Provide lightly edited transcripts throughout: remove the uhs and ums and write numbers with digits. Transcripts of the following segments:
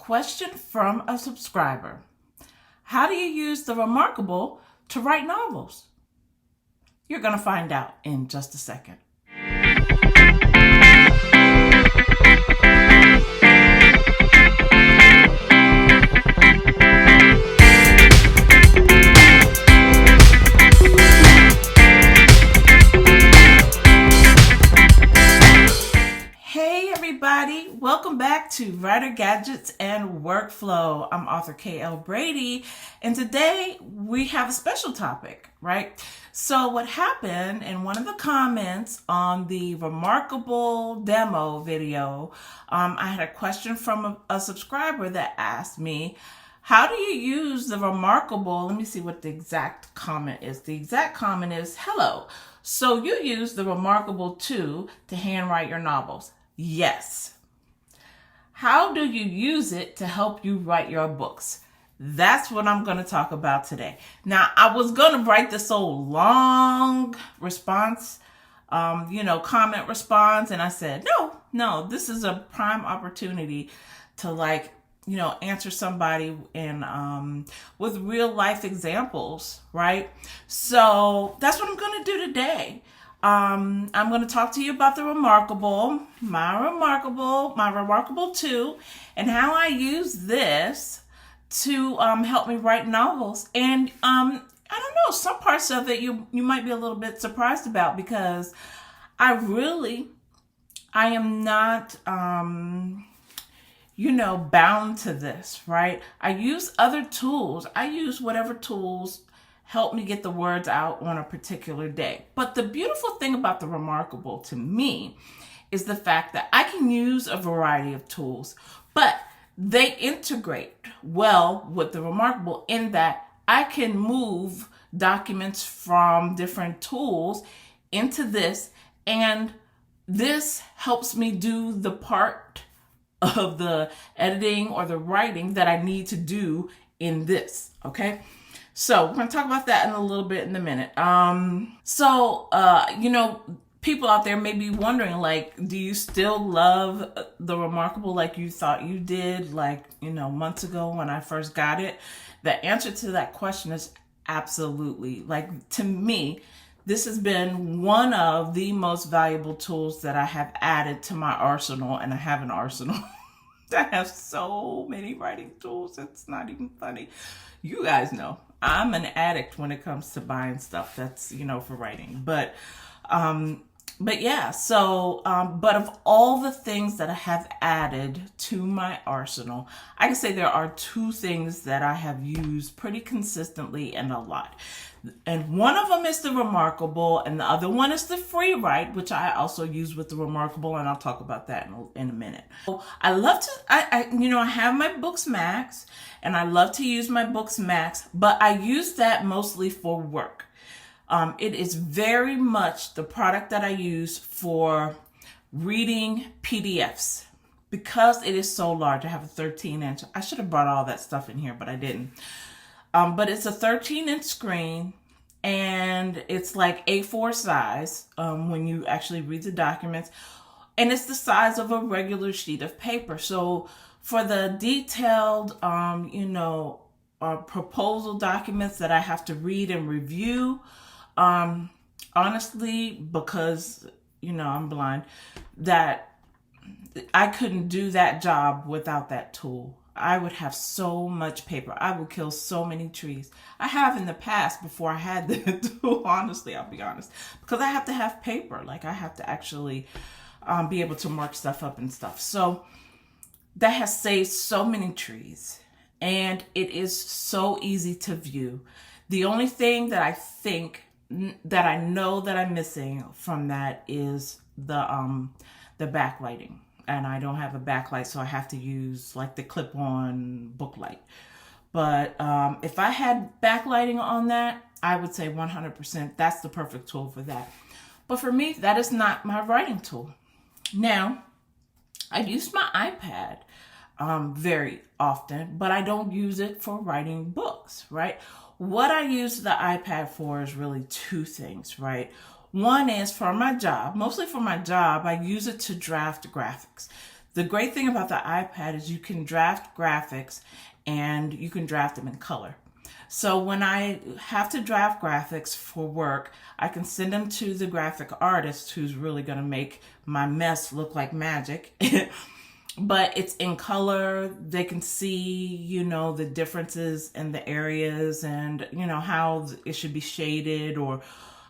Question from a subscriber. How do you use the Remarkable to write novels? You're going to find out in just a second. Welcome back to Writer Gadgets and Workflow. I'm author KL Brady, and today we have a special topic, right? So what happened in one of the comments on the Remarkable demo video, I had a question from a subscriber that asked me, how do you use the Remarkable? Let me see what the exact comment is. The exact comment is, hello. So you use the Remarkable 2 to handwrite your novels? Yes. How do you use it to help you write your books? That's what I'm going to talk about today. Now, I was going to write this whole long response, comment response. And I said, no, this is a prime opportunity to answer somebody in with real life examples, right? So that's what I'm going to do today. I'm going to talk to you about the Remarkable, my Remarkable 2, and how I use this to help me write novels. And I don't know, some parts of it you might be a little bit surprised about, because I am not bound to this, right? I use other tools. I use whatever tools help me get the words out on a particular day. But the beautiful thing about the Remarkable to me is the fact that I can use a variety of tools, but they integrate well with the Remarkable in that I can move documents from different tools into this, and this helps me do the part of the editing or the writing that I need to do in this, okay? So we're going to talk about that in a little bit in a minute. People out there may be wondering, do you still love the Remarkable like you thought you did, months ago when I first got it? The answer to that question is absolutely. To me, this has been one of the most valuable tools that I have added to my arsenal, and I have an arsenal. I have so many writing tools, it's not even funny. You guys know I'm an addict when it comes to buying stuff that's, for writing. But of all the things that I have added to my arsenal, I can say there are two things that I have used pretty consistently and a lot. And one of them is the Remarkable, and the other one is the Free Write, which I also use with the Remarkable, and I'll talk about that in a minute. So I love to, I have my Books Max, and I love to use my Books Max, but I use that mostly for work. It is very much the product that I use for reading PDFs, because it is so large. I have a 13-inch. I should have brought all that stuff in here, but I didn't. But it's a 13-inch screen, and it's like A4 size when you actually read the documents. And it's the size of a regular sheet of paper. So for the detailed, proposal documents that I have to read and review, honestly, because, I'm blind, that I couldn't do that job without that tool. I would have so much paper. I would kill so many trees. I have in the past before I had the tool, honestly, I'll be honest, because I have to have paper. I have to actually be able to mark stuff up and stuff. So that has saved so many trees, and it is so easy to view. The only thing that I think that I know that I'm missing from that is the backlighting. And I don't have a backlight, so I have to use the clip-on book light. But if I had backlighting on that, I would say 100% that's the perfect tool for that. But for me, that is not my writing tool. Now, I use my iPad very often, but I don't use it for writing books, right? What I use the iPad for is really two things, right? One is for my job. Mostly for my job, I use it to draft graphics. The great thing about the iPad is you can draft graphics and you can draft them in color. So when I have to draft graphics for work, I can send them to the graphic artist who's really going to make my mess look like magic. But it's in color. They can see, the differences in the areas and, how it should be shaded or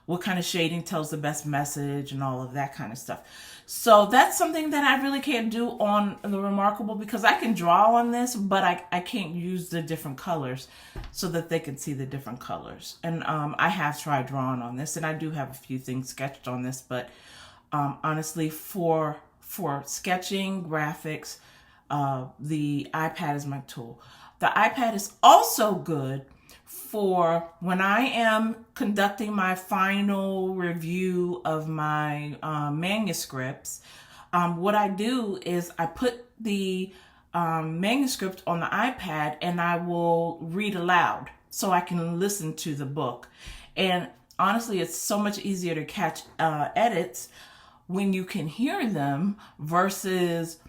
what kind of shading tells the best message and all of that kind of stuff. So that's something that I really can't do on the Remarkable because I can draw on this, but I can't use the different colors so that they can see the different colors. And I have tried drawing on this, and I do have a few things sketched on this, but honestly, for sketching, graphics, the iPad is my tool. The iPad is also good for when I am conducting my final review of my manuscripts. What I do is I put the manuscript on the iPad and I will read aloud so I can listen to the book. And honestly, it's so much easier to catch edits when you can hear them versus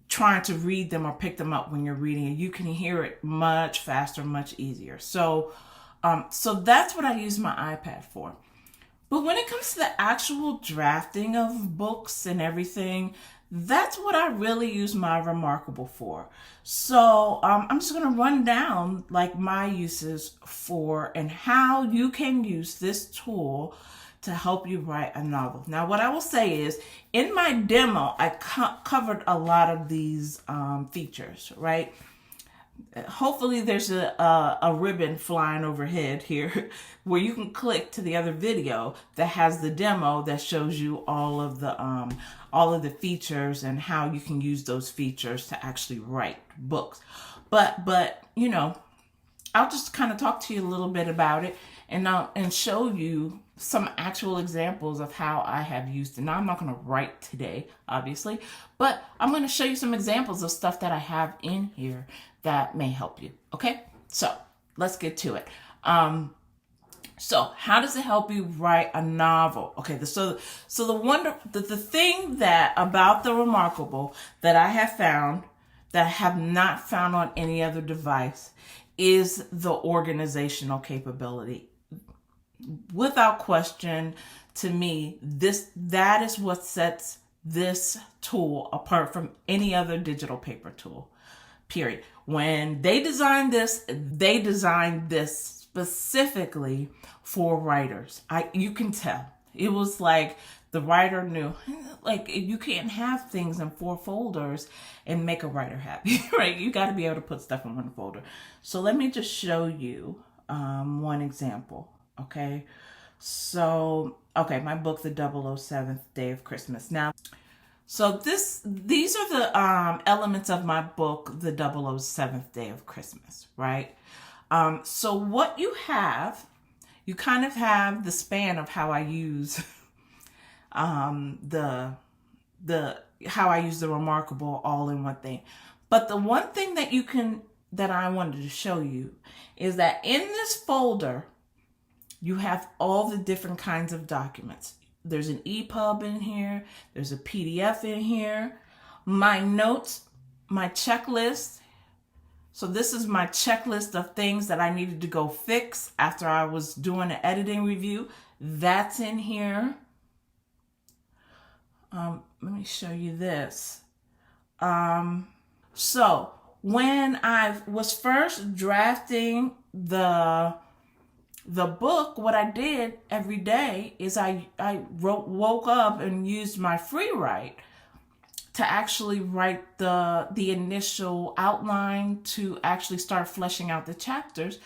trying to read them or pick them up when you're reading it. You can hear it much faster, much easier. So that's what I use my iPad for. But when it comes to the actual drafting of books and everything, that's what I really use my Remarkable for. So I'm just going to run down like my uses for and how you can use this tool to help you write a novel. Now, what I will say is, in my demo, I covered a lot of these features, right? Hopefully there's a ribbon flying overhead here where you can click to the other video that has the demo that shows you all of the features and how you can use those features to actually write books. But I'll just kind of talk to you a little bit about it and show you some actual examples of how I have used it. Now, I'm not going to write today, obviously, but I'm going to show you some examples of stuff that I have in here that may help you. Okay, so let's get to it. So how does it help you write a novel? Okay, so the thing that about the Remarkable that I have found that I have not found on any other device is the organizational capability. Without question, to me, that is what sets this tool apart from any other digital paper tool. Period. When they designed this specifically for writers. You can tell. It was like the writer knew, like, you can't have things in 4 folders and make a writer happy, right? You got to be able to put stuff in 1 folder. So let me just show you one example, okay? So, okay, my book, The 007th Day of Christmas. Now, so these are the elements of my book, The 007th Day of Christmas, right? So what you kind of have the span of how I use how I use the Remarkable all in one thing. But the one thing that I wanted to show you is that in this folder, you have all the different kinds of documents. There's an EPUB in here. There's a PDF in here. My notes, my checklist. So this is my checklist of things that I needed to go fix after I was doing an editing review. That's in here. Let me show you this. So when I was first drafting the book, what I did every day is I woke up and used my free write to actually write the initial outline to actually start fleshing out the chapters.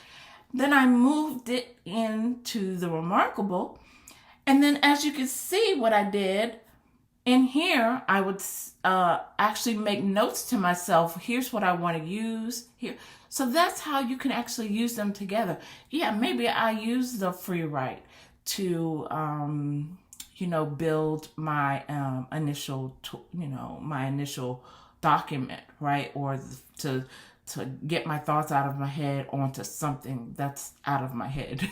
Then I moved it into the Remarkable. And then as you can see what I did, in here, I would actually make notes to myself. Here's what I want to use here. So that's how you can actually use them together. Yeah, maybe I use the free write to, build my initial document, right? Or to get my thoughts out of my head onto something that's out of my head.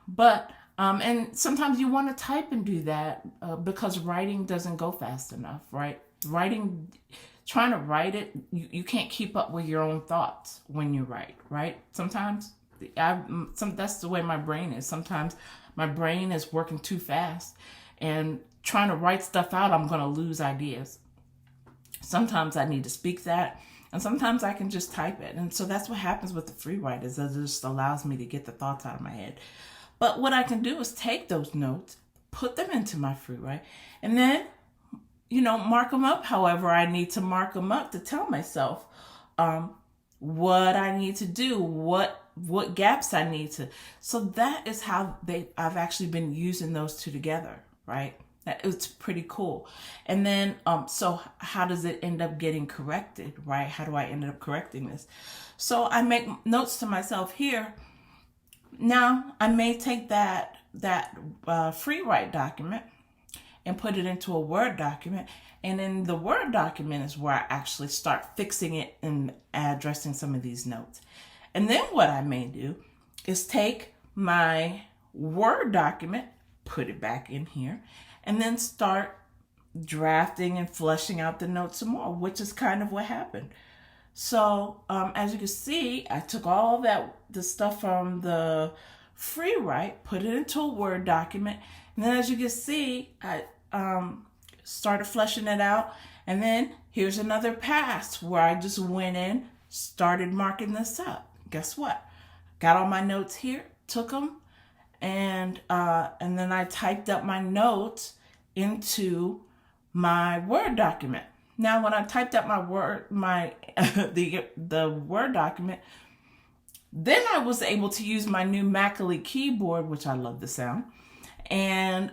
But and sometimes you want to type and do that because writing doesn't go fast enough, right? trying to write it, you can't keep up with your own thoughts when you write, right? Sometimes that's the way my brain is. Sometimes my brain is working too fast, and trying to write stuff out, I'm going to lose ideas. Sometimes I need to speak that, and sometimes I can just type it. And so that's what happens with the free write, is it just allows me to get the thoughts out of my head. But what I can do is take those notes, put them into my free write, and then, mark them up however I need to mark them up to tell myself what I need to do, what gaps I need to. So that is how I've actually been using those two together, right? It's pretty cool. And then, so how does it end up getting corrected, right? How do I end up correcting this? So I make notes to myself here. Now, I may take that free write document and put it into a Word document. And in the Word document is where I actually start fixing it and addressing some of these notes. And then what I may do is take my Word document, put it back in here, and then start drafting and fleshing out the notes some more, which is kind of what happened. So as you can see, I took all the stuff from the free write, put it into a Word document, and then as you can see, I started fleshing it out. And then here's another pass where I just went in, started marking this up. Guess what? Got all my notes here, took them, and then I typed up my notes into my Word document. Now, when I typed up the Word document, then I was able to use my new Macally keyboard, which I love the sound, and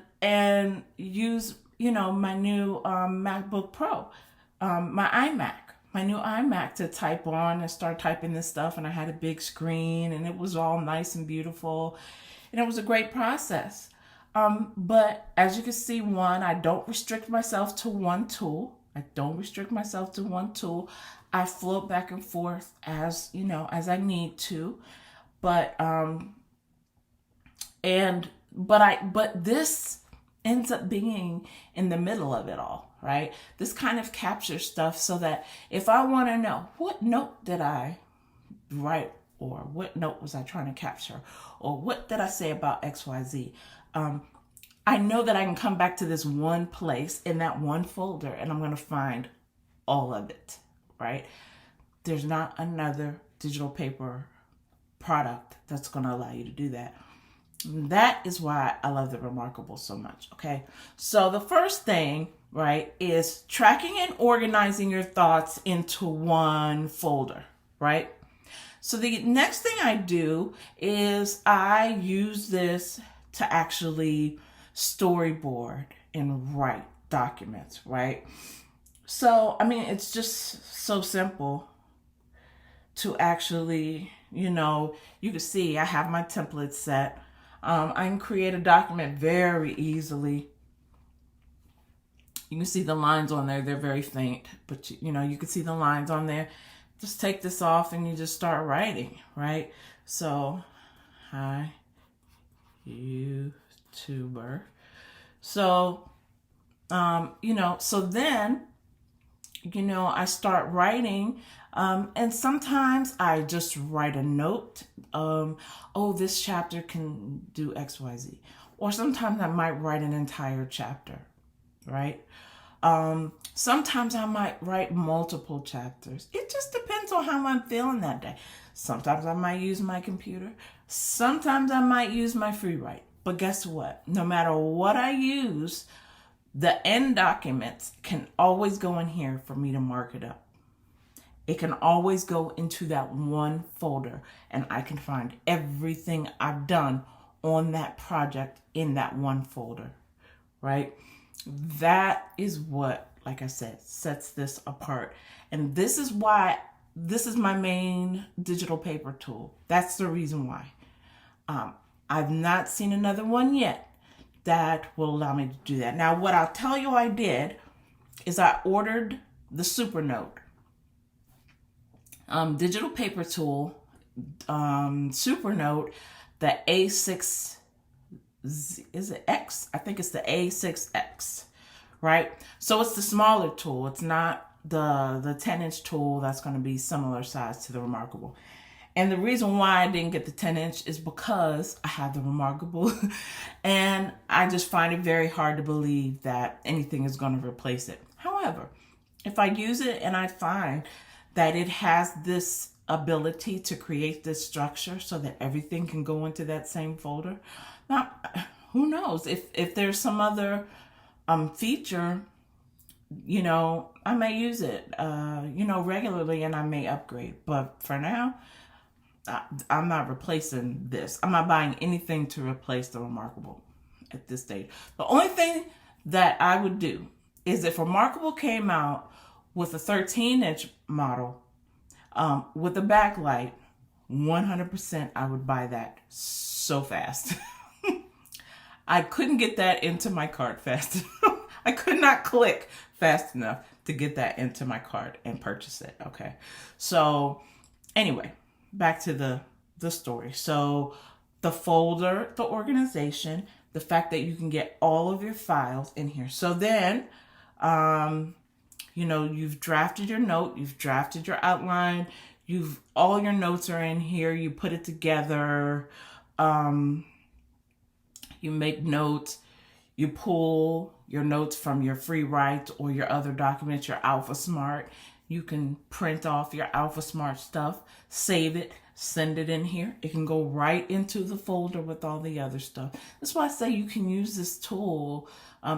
use my new MacBook Pro, my new iMac to type on and start typing this stuff. And I had a big screen, and it was all nice and beautiful, and it was a great process. But as you can see, I don't restrict myself to one tool. I float back and forth as I need to. But this ends up being in the middle of it all, right? This kind of captures stuff so that if I want to know what note did I write, or what note was I trying to capture, or what did I say about XYZ, I know that I can come back to this one place in that one folder, and I'm going to find all of it, right? There's not another digital paper product that's going to allow you to do that. That is why I love the Remarkable so much, okay? So the first thing, right, is tracking and organizing your thoughts into one folder, right? So the next thing I do is I use this to actually storyboard and write documents, right? So, it's just so simple to actually, you can see I have my template set. I can create a document very easily. You can see the lines on there. They're very faint, but you can see the lines on there. Just take this off and you just start writing, right? So, hi, YouTuber. So, so then, I start writing, and sometimes I just write a note. This chapter can do XYZ. Or sometimes I might write an entire chapter, right? Sometimes I might write multiple chapters. It just depends on how I'm feeling that day. Sometimes I might use my computer. Sometimes I might use my free write. But guess what? No matter what I use, the end documents can always go in here for me to mark it up. It can always go into that one folder, and I can find everything I've done on that project in that one folder, right? That is what, like I said, sets this apart. And this is why this is my main digital paper tool. That's the reason why. I've not seen another one yet that will allow me to do that. Now, what I'll tell you I did is I ordered the Supernote digital paper tool, Supernote, the A6, is it X? I think it's the A6X, right? So it's the smaller tool. It's not the 10-inch tool that's going to be similar size to the Remarkable. And the reason why I didn't get the 10-inch is because I have the Remarkable and I just find it very hard to believe that anything is going to replace it. However, if I use it and I find that it has this ability to create this structure so that everything can go into that same folder, now who knows if there's some other feature, I may use it regularly, and I may upgrade. But for now, I'm not replacing this. I'm not buying anything to replace the Remarkable at this stage. The only thing that I would do is if Remarkable came out with a 13-inch model with a backlight, 100% I would buy that so fast. I couldn't get that into my cart fast enough. I could not click fast enough to get that into my cart and purchase it. Okay. So anyway, back to the story. So the folder, the organization, the fact that you can get all of your files in here. So then, you've drafted your note, you've drafted your outline, all your notes are in here. You put it together. You make notes. You pull your notes from your free write or your other documents, your Alpha Smart. You can print off your Alpha Smart stuff, save it, send it in here. It can go right into the folder with all the other stuff. That's why I say you can use this tool.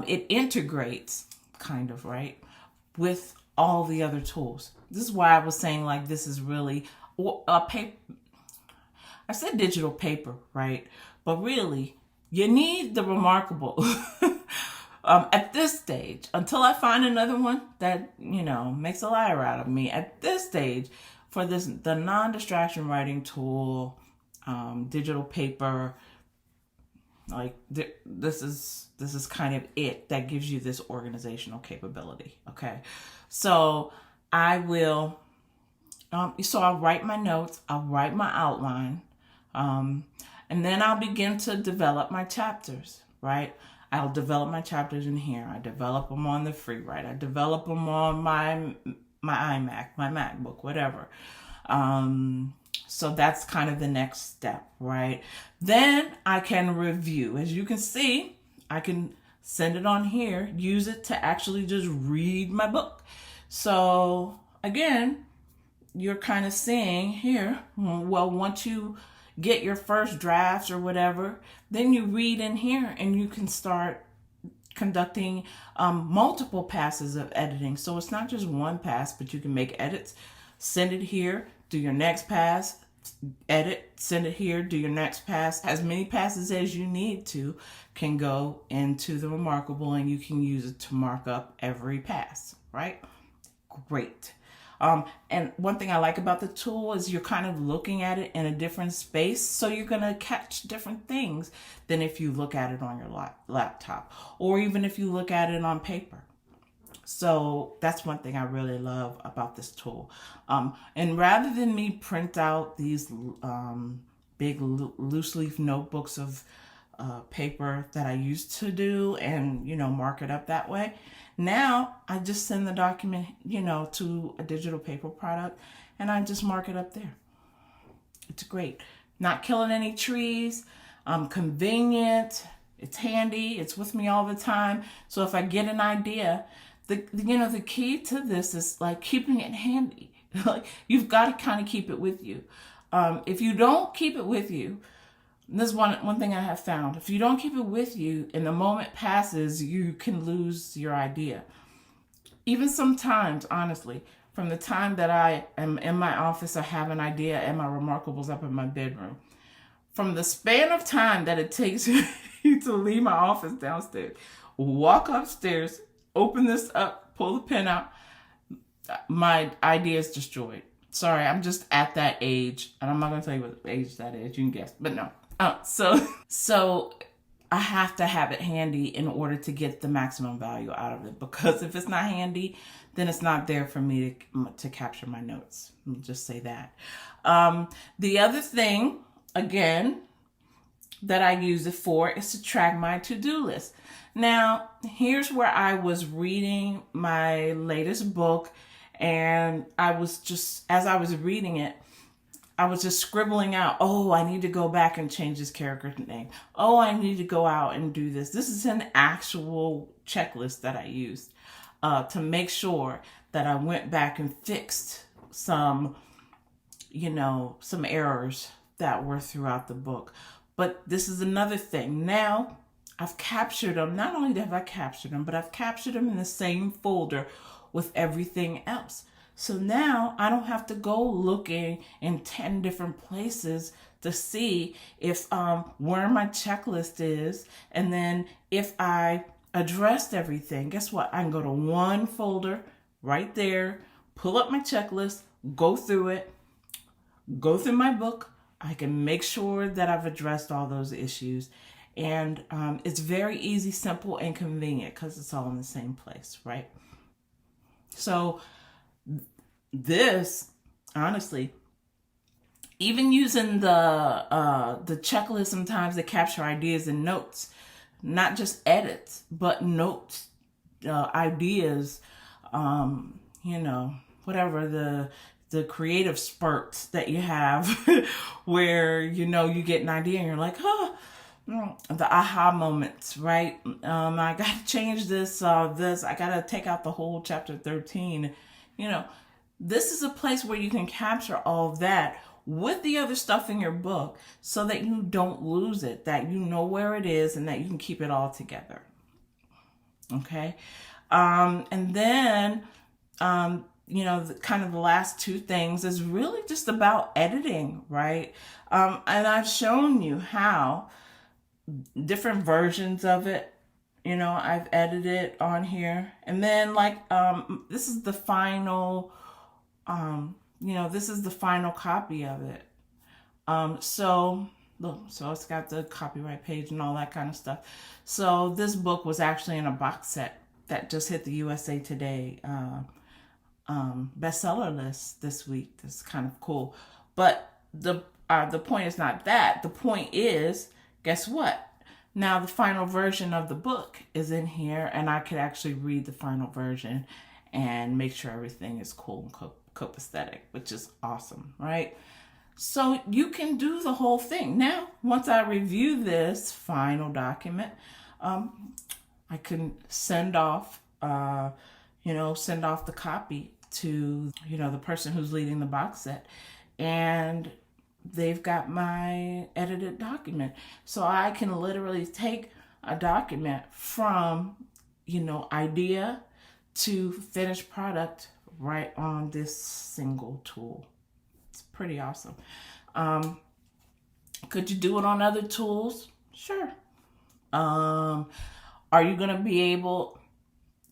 It integrates kind of, right, with all the other tools. This is why I was saying like this is really a paper. I said digital paper, right? But really, you need the Remarkable at this stage, until I find another one that, makes a liar out of me. At this stage, for the non-distraction writing tool, digital paper, like this is kind of it that gives you this organizational capability. Okay, so I will. So I'll write my notes. I'll write my outline. And then I'll begin to develop my chapters, right? I'll develop my chapters in here. I develop them on the free write. I develop them on my iMac, my MacBook, whatever. So that's kind of the next step, right? Then I can review. As you can see, I can send it on here, use it to actually just read my book. So again, you're kind of seeing here, well, once you get your first drafts or whatever, then you read in here and you can start conducting multiple passes of editing. So it's not just one pass, but you can make edits, send it here, do your next pass, edit, send it here, do your next pass. As many passes as you need to can go into the Remarkable, and you can use it to mark up every pass, right? Great. And one thing I like about the tool is you're kind of looking at it in a different space. So you're going to catch different things than if you look at it on your laptop, or even if you look at it on paper. So that's one thing I really love about this tool. And rather than me print out these big loose leaf notebooks of paper that I used to do and, mark it up that way, now I just send the document, to a digital paper product, and I just mark it up there. It's great. Not killing any trees, convenient, it's handy, it's with me all the time. So if I get an idea, the key to this is like keeping it handy. Like you've got to kind of keep it with you. If you don't keep it with you, this is one thing I have found. If you don't keep it with you and the moment passes, you can lose your idea. Even sometimes, honestly, from the time that I am in my office, I have an idea and my Remarkables up in my bedroom. From the span of time that it takes you to leave my office downstairs, walk upstairs, open this up, pull the pen out, my idea is destroyed. Sorry, I'm just at that age, and I'm not going to tell you what age that is. You can guess, but no. So I have to have it handy in order to get the maximum value out of it, because if it's not handy, then it's not there for me to capture my notes. I'll just say that. The other thing, again, that I use it for is to track my to-do list. Now, here's where I was reading my latest book, and I was just, as I was reading it, I was just scribbling out, oh, I need to go back and change this character's name. Oh, I need to go out and do this. This is an actual checklist that I used to make sure that I went back and fixed some errors that were throughout the book. But this is another thing. Now, I've captured them. Not only have I captured them, but I've captured them in the same folder with everything else. So now I don't have to go looking in 10 different places to see if where my checklist is, and then if I addressed everything. Guess what? I can go to one folder right there, pull up my checklist, go through it, go through my book. I can make sure that I've addressed all those issues. And it's very easy, simple, and convenient because it's all in the same place, right? So this, honestly, even using the checklist sometimes to capture ideas and notes, not just edits, but notes, ideas, whatever the creative spurts that you have where, you get an idea and you're like, the aha moments, right? I got to change this, I got to take out the whole chapter 13. This is a place where you can capture all of that with the other stuff in your book so that you don't lose it, that you know where it is, and that you can keep it all together. Okay? And then, kind of the last two things is really just about editing, right? And I've shown you how different versions of it, I've edited on here. And then this is the final, this is the final copy of it. So it's got the copyright page and all that kind of stuff. So this book was actually in a box set that just hit the USA Today bestseller list this week. That's kind of cool. But the point is not that. The point is, guess what? Now the final version of the book is in here, and I could actually read the final version and make sure everything is cool and copacetic, which is awesome, right? So you can do the whole thing. Now, once I review this final document, I can send off the copy to, the person who's leading the box set, and they've got my edited document. So I can literally take a document from, idea to finished product right on this single tool. It's pretty awesome. Could you do it on other tools? Sure. Are you going to be able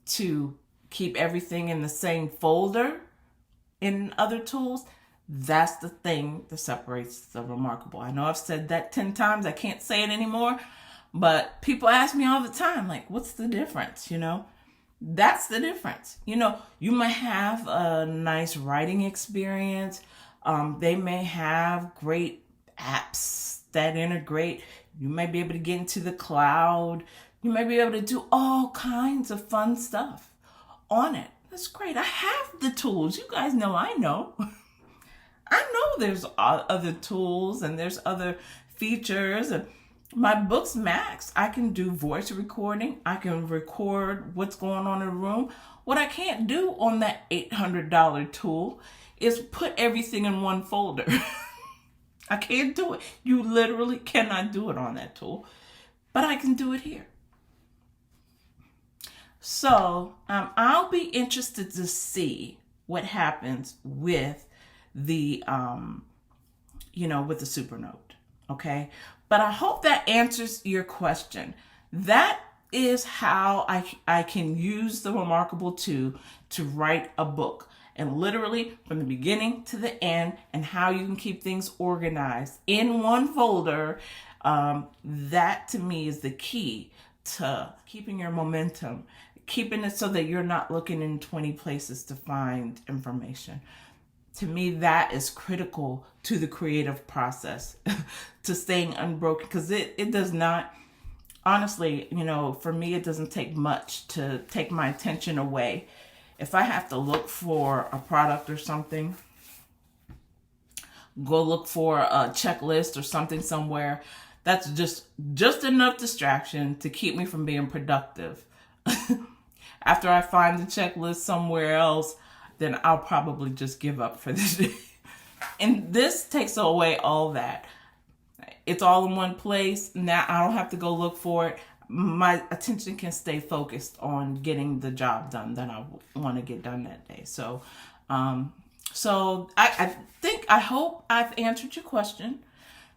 to keep everything in the same folder in other tools? That's the thing that separates the remarkable. I know I've said that 10 times. I can't say it anymore. But people ask me all the time, like, what's the difference? That's the difference. You might have a nice writing experience. They may have great apps that integrate. You might be able to get into the cloud. You might be able to do all kinds of fun stuff on it. That's great. I have the tools. You guys know I know. I know there's other tools and there's other features. And my book's max. I can do voice recording. I can record what's going on in the room. What I can't do on that $800 tool is put everything in one folder. I can't do it. You literally cannot do it on that tool. But I can do it here. So I'll be interested to see what happens with the, with the Supernote. Okay. But I hope that answers your question. That is how I can use the Remarkable 2 to write a book. And literally from the beginning to the end, and how you can keep things organized in one folder. That to me is the key to keeping your momentum, keeping it so that you're not looking in 20 places to find information. To me, that is critical to the creative process, to staying unbroken, because it does not, honestly, for me, it doesn't take much to take my attention away. If I have to look for a product or something, go look for a checklist or something somewhere, that's just enough distraction to keep me from being productive. After I find the checklist somewhere else, then I'll probably just give up for the day. And this takes away all that. It's all in one place. Now I don't have to go look for it. My attention can stay focused on getting the job done that I want to get done that day. So I hope I've answered your question.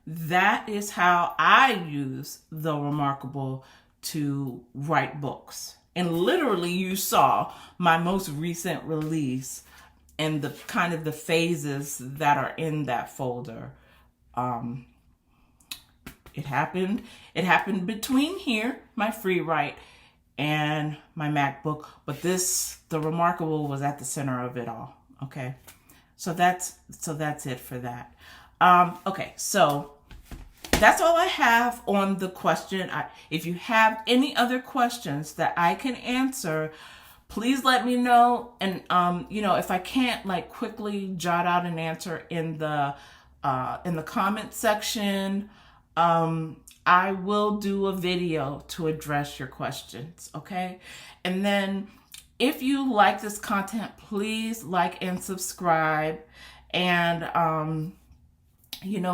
That is how I use the Remarkable to write books. And literally you saw my most recent release and the kind of the phases that are in that folder. It happened between here, my free write, and my MacBook, but the Remarkable was at the center of it all. Okay. So that's it for that. Okay, so that's all I have on the question. If you have any other questions that I can answer, please let me know. And if I can't quickly jot out an answer in the comment section, I will do a video to address your questions. Okay, and then if you like this content, please like and subscribe, and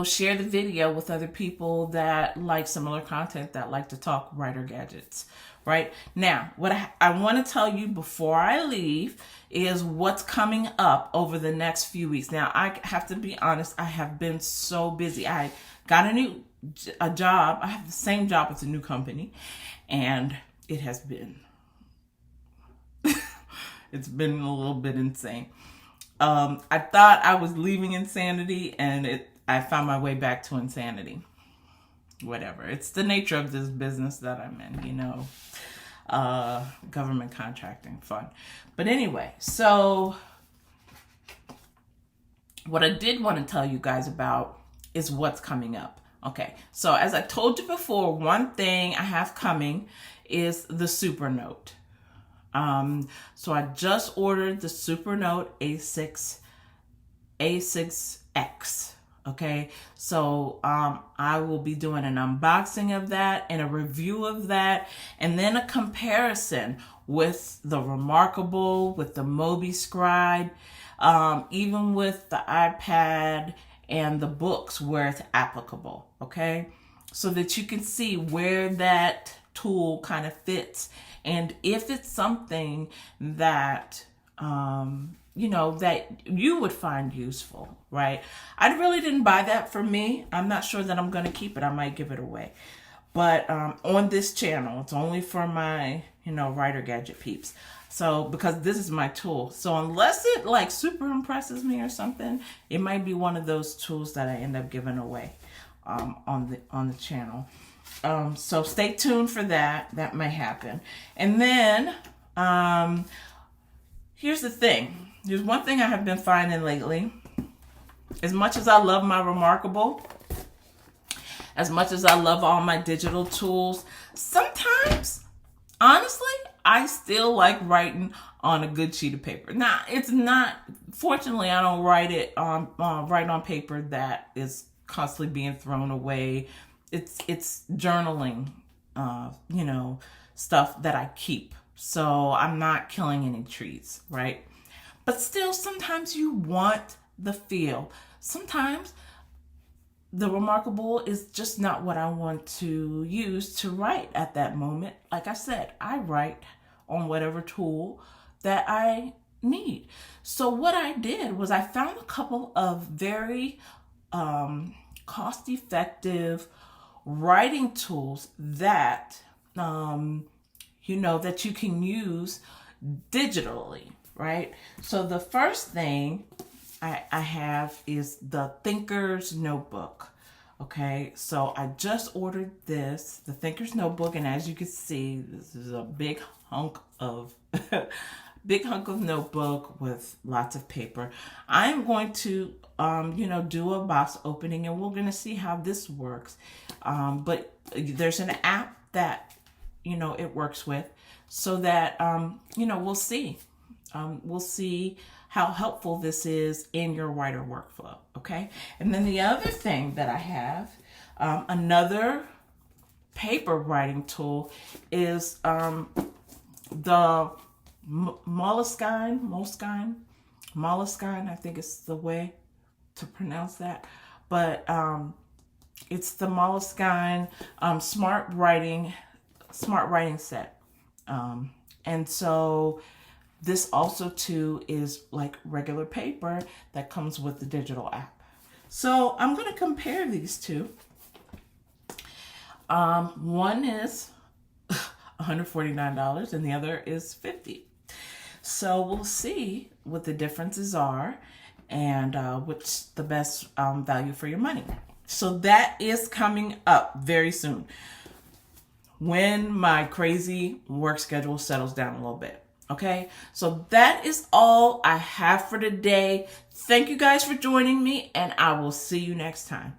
share the video with other people that like similar content, that like to talk writer gadgets. Right now, what I want to tell you before I leave is what's coming up over the next few weeks. Now, I have to be honest, I have been so busy. I got a job. I have the same job as a new company, and it has been it's been a little bit insane. I thought I was leaving insanity, and I found my way back to insanity. Whatever. It's the nature of this business that I'm in, government contracting, fun. But anyway, so what I did want to tell you guys about is what's coming up. Okay, so as I told you before, one thing I have coming is the Supernote. So I just ordered the Supernote A6X. Okay, so I will be doing an unboxing of that and a review of that, and then a comparison with the Remarkable, with the Mobi Scribe, even with the iPad and the books where it's applicable. Okay, so that you can see where that tool kind of fits, and if it's something that that you would find useful, right? I really didn't buy that for me. I'm not sure that I'm going to keep it. I might give it away. But on this channel, it's only for my, writer gadget peeps. So, because this is my tool. So unless it super impresses me or something, it might be one of those tools that I end up giving away on the channel. So stay tuned for that. That may happen. And then here's the thing. There's one thing I have been finding lately. As much as I love my Remarkable, as much as I love all my digital tools, sometimes, honestly, I still like writing on a good sheet of paper. Now, it's not, fortunately, I don't write on paper that is constantly being thrown away. It's journaling, stuff that I keep. So I'm not killing any trees, right? But still, sometimes you want the feel. Sometimes the Remarkable is just not what I want to use to write at that moment. Like I said, I write on whatever tool that I need. So what I did was I found a couple of very cost-effective writing tools that that you can use digitally, right? So the first thing I have is the Thinker's Notebook. Okay, so I just ordered this, the Thinker's Notebook, and as you can see, this is a big hunk of big hunk of notebook with lots of paper. I'm going to, do a box opening, and we're going to see how this works. But there's an app that, it works with, so that, we'll see. We'll see how helpful this is in your writer workflow. Okay. And then the other thing that I have, another paper writing tool, is the Moleskine, I think is the way to pronounce that. But it's the Moleskine smart writing set. And so this also too is like regular paper that comes with the digital app. So I'm going to compare these two. One is $149 and the other is $50. So we'll see what the differences are and what's the best value for your money. So that is coming up very soon when my crazy work schedule settles down a little bit. Okay, so that is all I have for today. Thank you guys for joining me, and I will see you next time.